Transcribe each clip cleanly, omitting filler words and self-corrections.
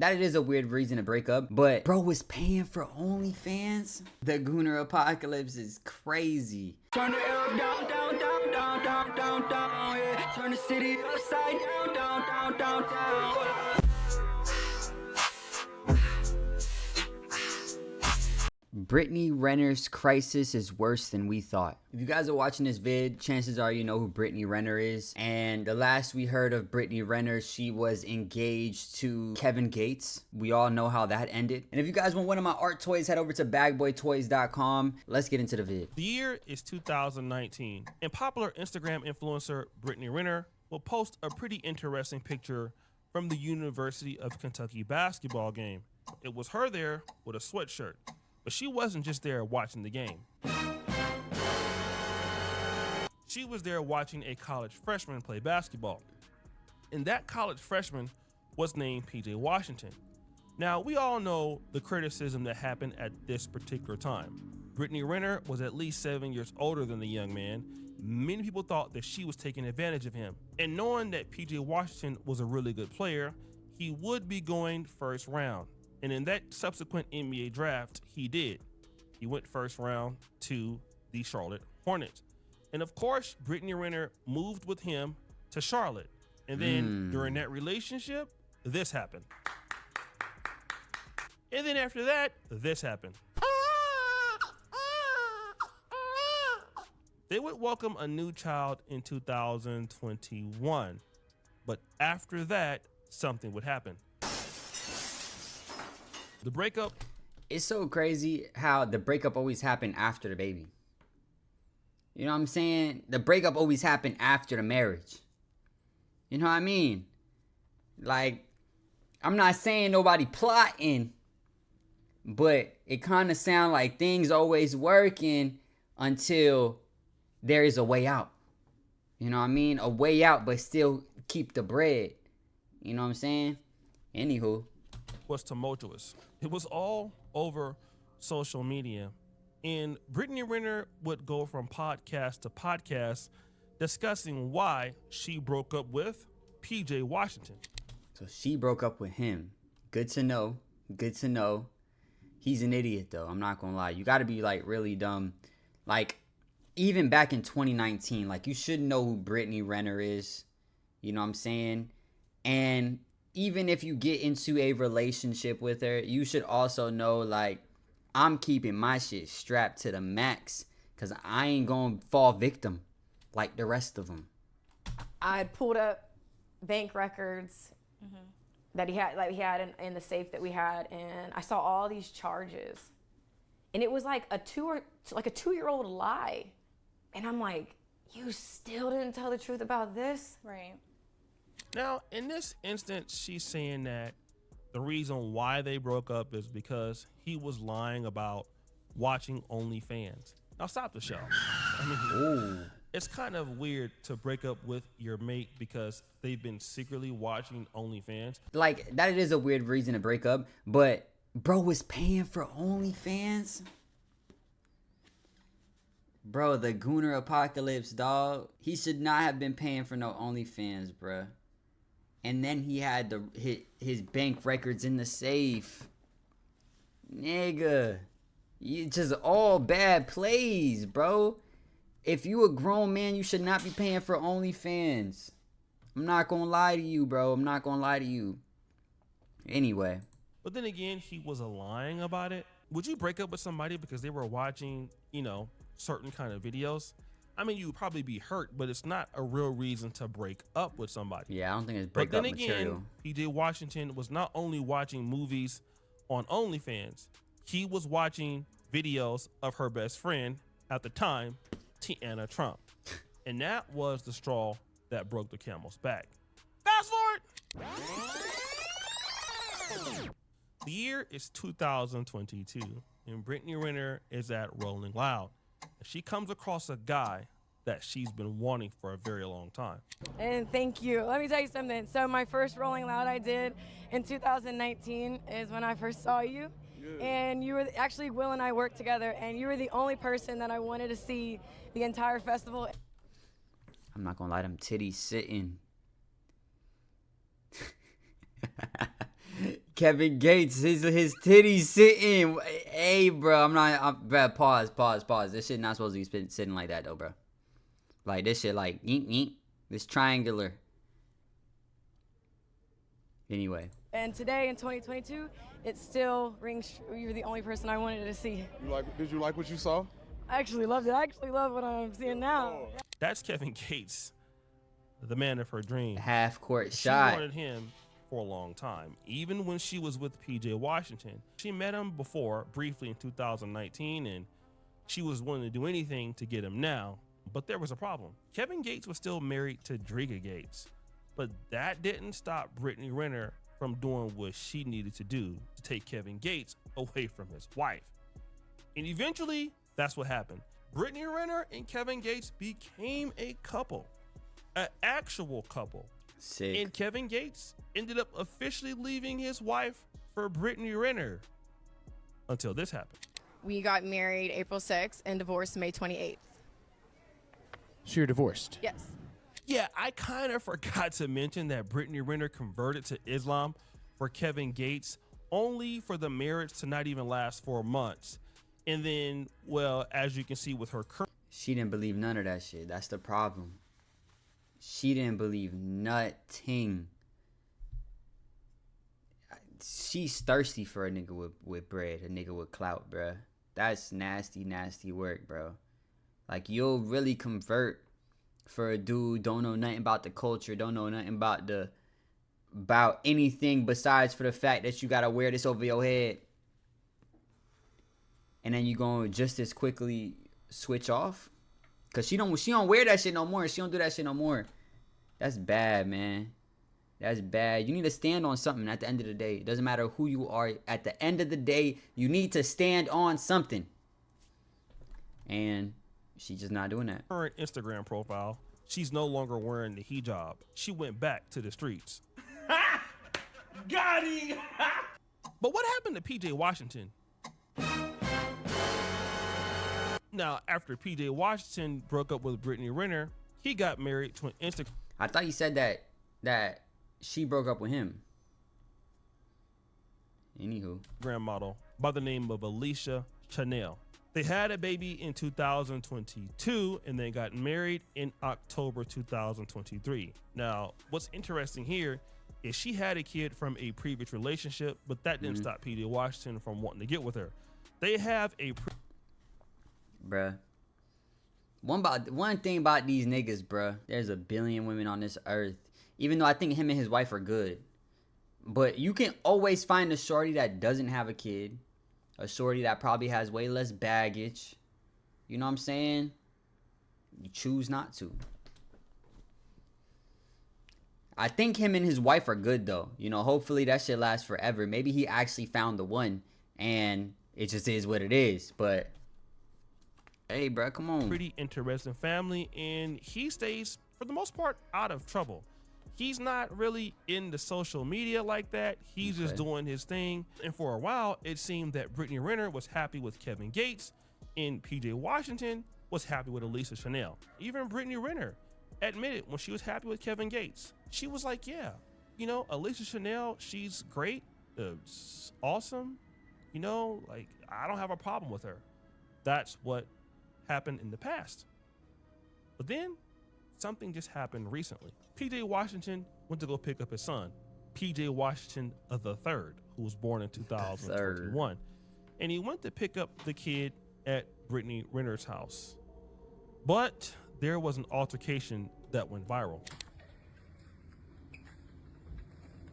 That it is a weird reason to break up, but bro was paying for OnlyFans. The Gooner apocalypse is crazy. Turn the L down, down, down, down, down, down, down, yeah. Turn the city upside down, down, down, down, down. Brittany Renner's crisis is worse than we thought. If you guys are watching this vid, chances are you know who Brittany Renner is. And the last we heard of Brittany Renner, she was engaged to Kevin Gates. We all know how that ended. And if you guys want one of my art toys, head over to bagboytoys.com. Let's get into the vid. The year is 2019, and popular Instagram influencer Brittany Renner will post a pretty interesting picture from the University of Kentucky basketball game. It was her there with a sweatshirt. But she wasn't just there watching the game. She was there watching a college freshman play basketball. And that college freshman was named PJ Washington. Now, we all know the criticism that happened at this particular time. Brittany Renner was at least 7 years older than the young man. Many people thought that she was taking advantage of him. And knowing that PJ Washington was a really good player, he would be going first round. And in that subsequent NBA draft, he did. He went first round to the Charlotte Hornets. And of course, Brittany Renner moved with him to Charlotte. And then during that relationship, this happened. And then after that, this happened. They would welcome a new child in 2021. But after that, something would happen. The breakup. It's so crazy how the breakup always happened after the baby. You know what I'm saying? The breakup always happened after the marriage. You know what I mean? Like, I'm not saying nobody plotting, but it kind of sounds like things always working until there is a way out. You know what I mean? A way out, but still keep the bread. You know what I'm saying? Anywho. Was tumultuous. It was all over social media. And Brittany Renner would go from podcast to podcast discussing why she broke up with PJ Washington. So she broke up with him. Good to know. Good to know. He's an idiot though. I'm not gonna lie. You gotta be like really dumb. Like even back in 2019, like you should know who Brittany Renner is. You know what I'm saying? And even if you get into a relationship with her, you should also know, like, I'm keeping my shit strapped to the max because I ain't gonna fall victim like the rest of them. I pulled up bank records that he had in the safe that we had, and I saw all these charges, and it was like a 2-year-old lie, and I'm like, you still didn't tell the truth about this? Right. Now, in this instance, she's saying that the reason why they broke up is because he was lying about watching OnlyFans. Now, stop the show. I mean, it's kind of weird to break up with your mate because they've been secretly watching OnlyFans. Like, that it is a weird reason to break up, but bro was paying for OnlyFans. Bro, the Gooner apocalypse, dog. He should not have been paying for no OnlyFans, bruh. And then he had his bank records in the safe. Nigga. You just all bad plays, bro. If you a grown man, you should not be paying for OnlyFans. I'm not gonna lie to you, bro. I'm not gonna lie to you. Anyway. But then again, he was lying about it. Would you break up with somebody because they were watching, you know, certain kind of videos? I mean, you would probably be hurt, but it's not a real reason to break up with somebody. Yeah, I don't think it's break up material. PJ Washington was not only watching movies on OnlyFans, he was watching videos of her best friend at the time, Tiana Trump. And that was the straw that broke the camel's back. Fast forward! The year is 2022, and Brittany Renner is at Rolling Loud. She comes across a guy that she's been wanting for a very long time. And thank you. Let me tell you something. So my first Rolling Loud I did in 2019 is when I first saw you. Yeah. And you were actually, Will and I worked together, and you were the only person that I wanted to see the entire festival. I'm not gonna lie, them titties sitting. Kevin Gates, his titties sitting. Hey, bro, bruh, pause. This shit not supposed to be sitting like that, though, bro. Like, this shit, like, yeet. This triangular. Anyway. And today in 2022, it still rings true. You're the only person I wanted to see. Did you like what you saw? I actually loved it. I actually love what I'm seeing now. That's Kevin Gates, the man of her dream. Half-court She shot. wanted him for a long time, even when she was with PJ Washington. She met him before, briefly in 2019, and she was willing to do anything to get him now. But there was a problem. Kevin Gates was still married to Driga Gates, but that didn't stop Brittany Renner from doing what she needed to do to take Kevin Gates away from his wife. And eventually, that's what happened. Brittany Renner and Kevin Gates became a couple, an actual couple. Sick. And Kevin Gates ended up officially leaving his wife for Brittany Renner until this happened. We got married April 6th and divorced May 28th. So you're divorced. Yes. Yeah, I kind of forgot to mention that Brittany Renner converted to Islam for Kevin Gates, only for the marriage to not even last 4 months. And then, well, as you can see with her current... She didn't believe none of that shit. That's the problem. She didn't believe nothing. She's thirsty for a nigga with bread, a nigga with clout, bruh. That's nasty work, bro. Like, you'll really convert for a dude, don't know nothing about the culture, don't know nothing about anything besides for the fact that you gotta wear this over your head. And then you gonna just as quickly switch off? Cause she don't wear that shit no more. She don't do that shit no more. That's bad, man. That's bad. You need to stand on something at the end of the day. It doesn't matter who you are. At the end of the day, you need to stand on something. And she's just not doing that. Current Instagram profile, she's no longer wearing the hijab. She went back to the streets. Got him! But what happened to PJ Washington? Now, after PJ Washington broke up with Brittany Renner, he got married to an Instagram. I thought you said that she broke up with him. Anywho. Model by the name of Alicia Chanel. They had a baby in 2022 and they got married in October 2023. Now, what's interesting here is she had a kid from a previous relationship, but that didn't stop PJ Washington from wanting to get with her. They have a bruh. One thing about these niggas, bruh. There's a billion women on this earth. Even though I think him and his wife are good. But you can always find a shorty that doesn't have a kid. A shorty that probably has way less baggage. You know what I'm saying? You choose not to. I think him and his wife are good though. You know, hopefully that shit lasts forever. Maybe he actually found the one and it just is what it is. But hey, bro, come on. Pretty interesting family, and he stays for the most part out of trouble. He's not really into social media like that. He's just doing his thing. And for a while, it seemed that Brittany Renner was happy with Kevin Gates and PJ Washington was happy with Alicia Chanel. Even Brittany Renner admitted when she was happy with Kevin Gates. She was like, yeah, you know, Alicia Chanel, she's great, awesome. You know, like, I don't have a problem with her. That's what happened in the past. But then something just happened recently. PJ Washington went to go pick up his son, PJ Washington the third, who was born in 2021. And he went to pick up the kid at Brittany Renner's house. But there was an altercation that went viral.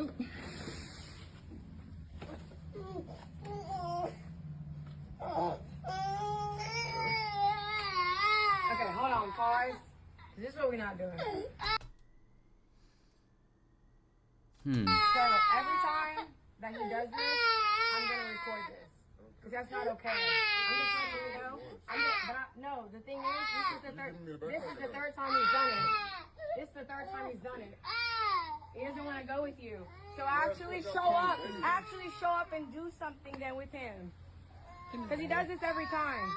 Okay, hold on, pause. This is what we're not doing. So every time that he does this, I'm gonna record this. Because that's not okay. I'm just letting you know. No, the thing is, this is the third time he's done it. This is the third time he's done it. He doesn't want to go with you. So actually show up. Actually show up and do something then with him. Because he does this every time.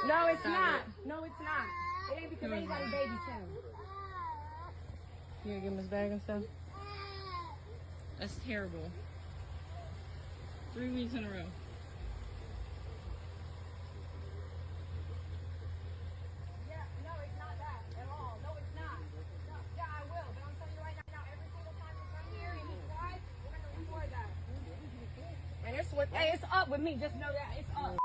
No, it's not. No, it's not. It ain't because anybody babies him. You gonna give him his bag and stuff? That's terrible. 3 weeks in a row. Yeah, no, it's not that at all. No, it's not. No, yeah, I will. But I'm telling you right now, every single time you come here and he cries, we're going to record that. And it's up with me. Just know that it's up.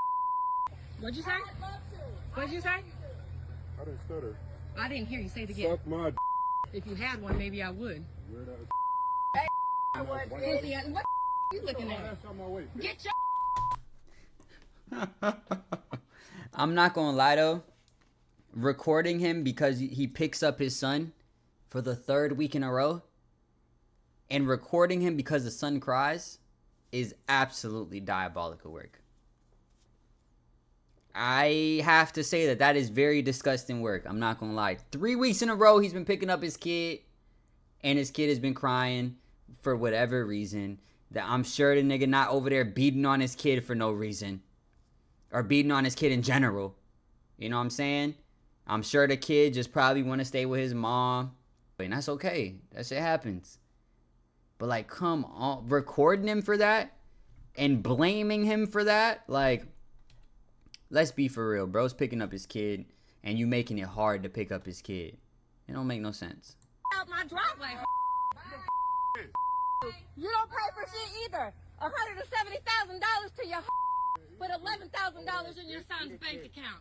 What'd you say? I'd love to. What'd you say? I didn't stutter. I didn't hear you. Say it again. Suck my d. If you had one, maybe I would. Where that? I would. Pussy, what you looking at? That's on my way. Get your I'm not gonna lie though. Recording him because he picks up his son for the 3rd week in a row, and recording him because the son cries, is absolutely diabolical work. I have to say that is very disgusting work. I'm not gonna lie. 3 weeks in a row, he's been picking up his kid, and his kid has been crying for whatever reason. That I'm sure the nigga not over there beating on his kid for no reason, or beating on his kid in general. You know what I'm saying? I'm sure the kid just probably want to stay with his mom, and that's okay. That shit happens. But like, come on, recording him for that and blaming him for that, like, let's be for real. Bro's picking up his kid, and you making it hard to pick up his kid. It don't make no sense. out my driveway. You don't pay for shit either. $170,000 to your but $11,000 in your son's bank account.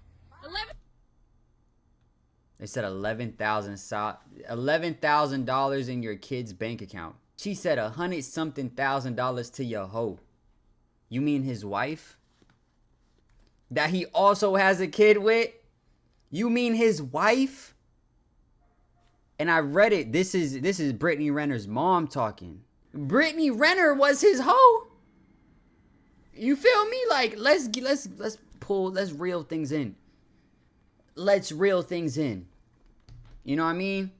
They said $11,000 in your kid's bank account. She said $100-something thousand to your hoe. You mean his wife? That he also has a kid with? You mean his wife? And I read it. This is Brittany Renner's mom talking. Brittany Renner was his hoe. You feel me? Like, let's reel things in. Let's reel things in. You know what I mean?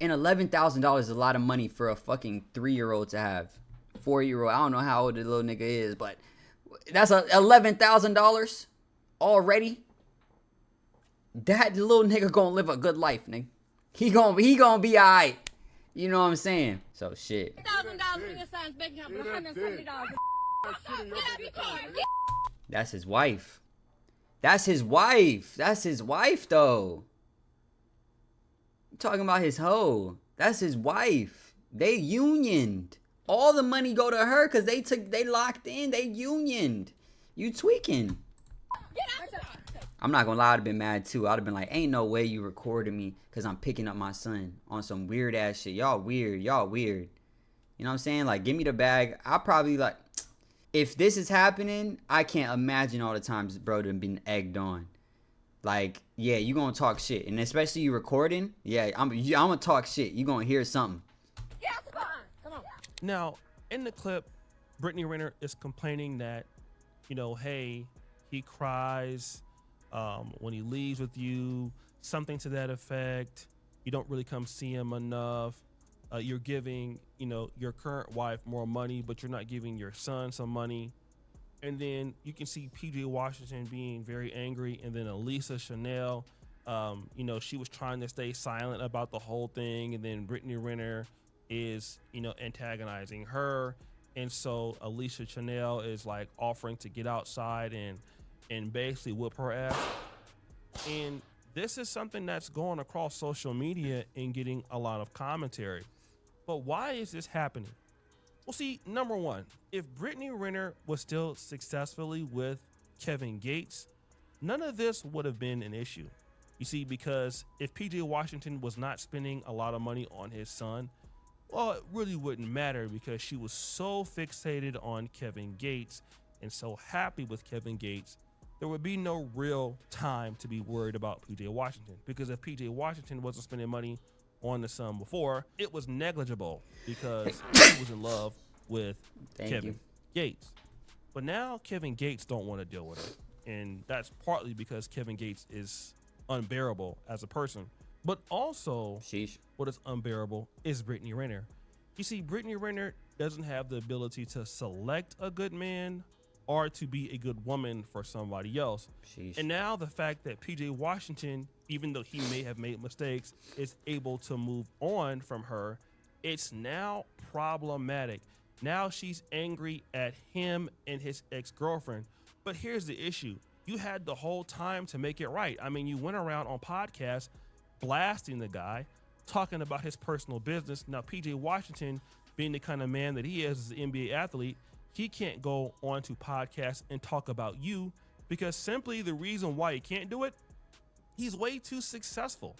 And $11,000 is a lot of money for a fucking 3-year-old to have. 4-year-old. I don't know how old the little nigga is, but that's $11,000 already. That little nigga gonna live a good life, nigga. He gonna be alright. You know what I'm saying? So shit. $1,000 in your son's bank account, but $170. That's his wife. That's his wife. That's his wife, though. I'm talking about his hoe. That's his wife. They unioned. All the money go to her because they locked in. They unioned. You tweaking. I'm not gonna lie, I'd have been mad too. I'd have been like, ain't no way you recorded me because I'm picking up my son on some weird ass shit. Y'all weird. Y'all weird. You know what I'm saying? Like, give me the bag. I'll probably like, if this is happening, I can't imagine all the times bro done been egged on. Like, yeah, you gonna talk shit. And especially you recording, yeah, I'm gonna talk shit. You gonna hear something. Yeah, come on. Now, in the clip, Brittany Renner is complaining that, you know, hey, he cries when he leaves with you, something to that effect. You don't really come see him enough. You're giving, you know, your current wife more money, but you're not giving your son some money. And then you can see PJ Washington being very angry. And then Elisa Chanel, you know, she was trying to stay silent about the whole thing. And then Brittany Renner is, you know, antagonizing her. And so Elisa Chanel is like offering to get outside and basically whoop her ass. And this is something that's going across social media and getting a lot of commentary. But why is this happening? Well, see, number one, if Brittany Renner was still successfully with Kevin Gates, none of this would have been an issue. You see, because if PJ Washington was not spending a lot of money on his son, well, it really wouldn't matter because she was so fixated on Kevin Gates and so happy with Kevin Gates, there would be no real time to be worried about PJ Washington. Because if PJ Washington wasn't spending money on the son before, it was negligible because he was in love with Kevin Gates. But now Kevin Gates don't want to deal with it. And that's partly because Kevin Gates is unbearable as a person. But also, what is unbearable is Brittany Renner. You see, Brittany Renner doesn't have the ability to select a good man or to be a good woman for somebody else. And now the fact that PJ Washington, even though he may have made mistakes, is able to move on from her, it's now problematic. Now she's angry at him and his ex-girlfriend. But here's the issue. You had the whole time to make it right. I mean, you went around on podcasts blasting the guy, talking about his personal business. Now, PJ Washington, being the kind of man that he is as an NBA athlete, he can't go onto podcasts and talk about you because simply the reason why he can't do it, he's way too successful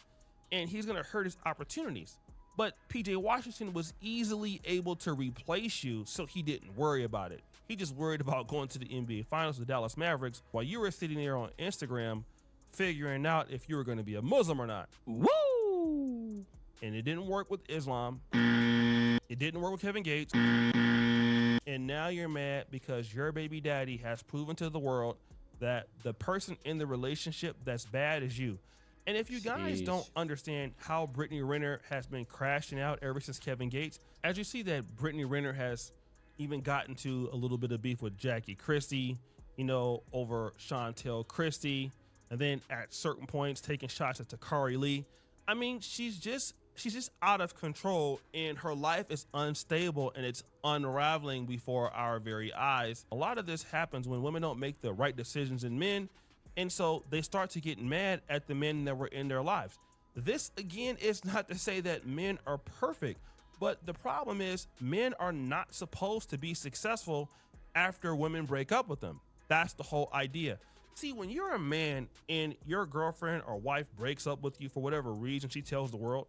and he's going to hurt his opportunities. But PJ Washington was easily able to replace you, so he didn't worry about it. He just worried about going to the NBA Finals with the Dallas Mavericks while you were sitting there on Instagram figuring out if you were going to be a Muslim or not. Woo! And it didn't work with Islam. It didn't work with Kevin Gates. And now you're mad because your baby daddy has proven to the world that the person in the relationship that's bad is you. And if you guys don't understand how Brittany Renner has been crashing out ever since Kevin Gates, as you see that Brittany Renner has even gotten to a little bit of beef with Jackie Christie, you know, over Chantel Christie, and then at certain points taking shots at Takari Lee. I mean, she's just out of control and her life is unstable and it's unraveling before our very eyes. A lot of this happens when women don't make the right decisions in men. And so they start to get mad at the men that were in their lives. This, again, is not to say that men are perfect, but the problem is men are not supposed to be successful after women break up with them. That's the whole idea. See, when you're a man and your girlfriend or wife breaks up with you for whatever reason, she tells the world,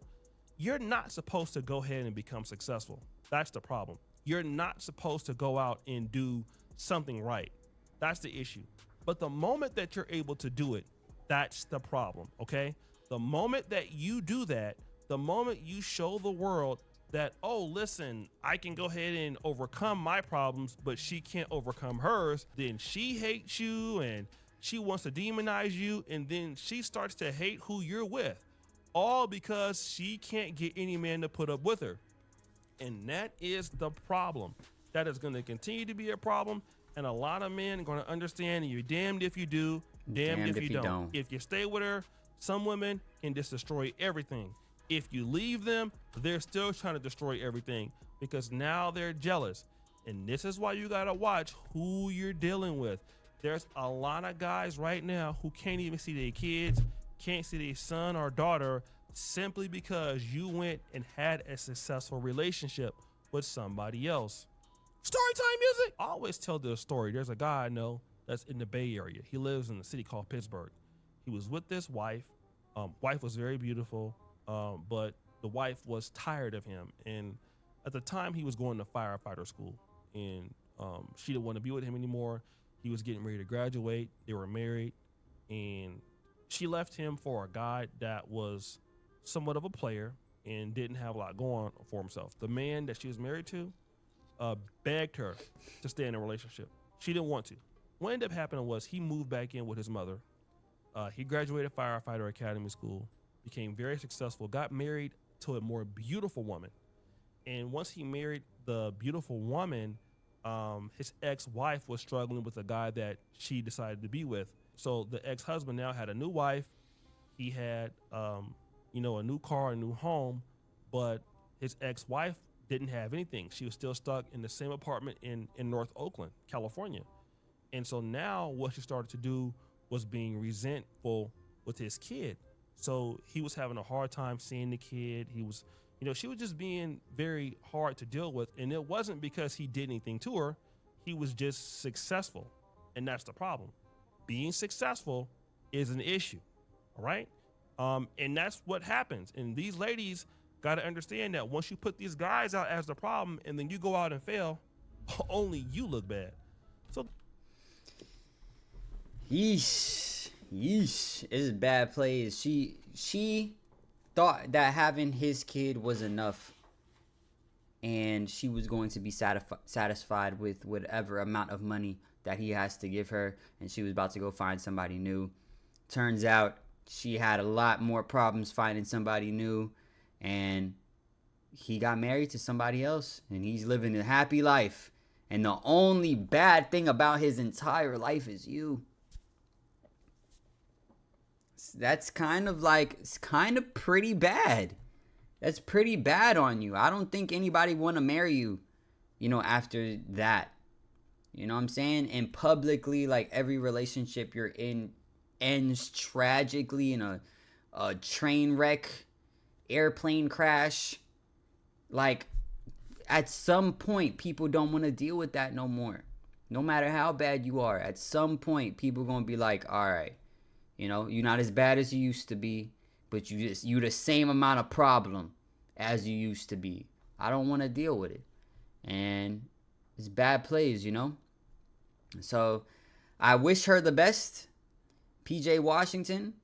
you're not supposed to go ahead and become successful. That's the problem. You're not supposed to go out and do something right. That's the issue. But the moment that you're able to do it, that's the problem, okay? The moment that you do that, the moment you show the world that, oh, listen, I can go ahead and overcome my problems, but she can't overcome hers, then she hates you and she wants to demonize you, and then she starts to hate who you're with, all because she can't get any man to put up with her. And that is the problem. That is going to continue to be a problem. And a lot of men are going to understand you're damned if you do, damned if you don't. If you stay with her, some women can just destroy everything. If you leave them, they're still trying to destroy everything because now they're jealous. And this is why you got to watch who you're dealing with. There's a lot of guys right now who can't even see their kids, can't see their son or daughter simply because you went and had a successful relationship with somebody else. Storytime music. I always tell this story. There's a guy I know that's in the Bay Area. He lives in a city called Pittsburgh. He was with this wife. Wife was very beautiful, but the wife was tired of him. And at the time, he was going to firefighter school, and she didn't want to be with him anymore. He was getting ready to graduate. They were married, and she left him for a guy that was somewhat of a player and didn't have a lot going for himself. The man that she was married to begged her to stay in a relationship. She didn't want to. What ended up happening was he moved back in with his mother. He graduated firefighter academy school, became very successful, got married to a more beautiful woman. And once he married the beautiful woman, his ex-wife was struggling with a guy that she decided to be with. So the ex-husband now had a new wife. He had, a new car, a new home, but his ex-wife didn't have anything. She was still stuck in the same apartment in North Oakland, California. And so now what she started to do was being resentful with his kid. So he was having a hard time seeing the kid. He was, she was just being very hard to deal with. And it wasn't because he did anything to her. He was just successful. And that's the problem. Being successful is an issue. All right. And that's what happens. And these ladies got to understand that once you put these guys out as the problem and then you go out and fail, only you look bad. So Yeesh. It's bad plays. She thought that having his kid was enough, and she was going to be satisfied with whatever amount of money that he has to give her, and she was about to go find somebody new. Turns out she had a lot more problems finding somebody new, and he got married to somebody else, and he's living a happy life. And the only bad thing about his entire life is you. That's it's kind of pretty bad. That's pretty bad on you. I don't think anybody want to marry you you know, after that. You know what I'm saying? And publicly, like, every relationship you're in ends tragically in a train wreck, airplane crash. Like, at some point, people don't want to deal with that no more. No matter how bad you are, at some point, people going to be like, all right, you know, you're not as bad as you used to be, but you the same amount of problem as you used to be. I don't want to deal with it. And it's bad plays, you know? So I wish her the best. PJ Washington,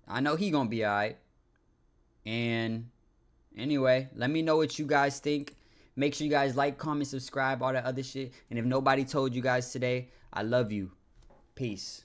I know he gonna be alright. And anyway, let me know what you guys think. Make sure you guys like, comment, subscribe, all that other shit. And if nobody told you guys today, I love you. Peace.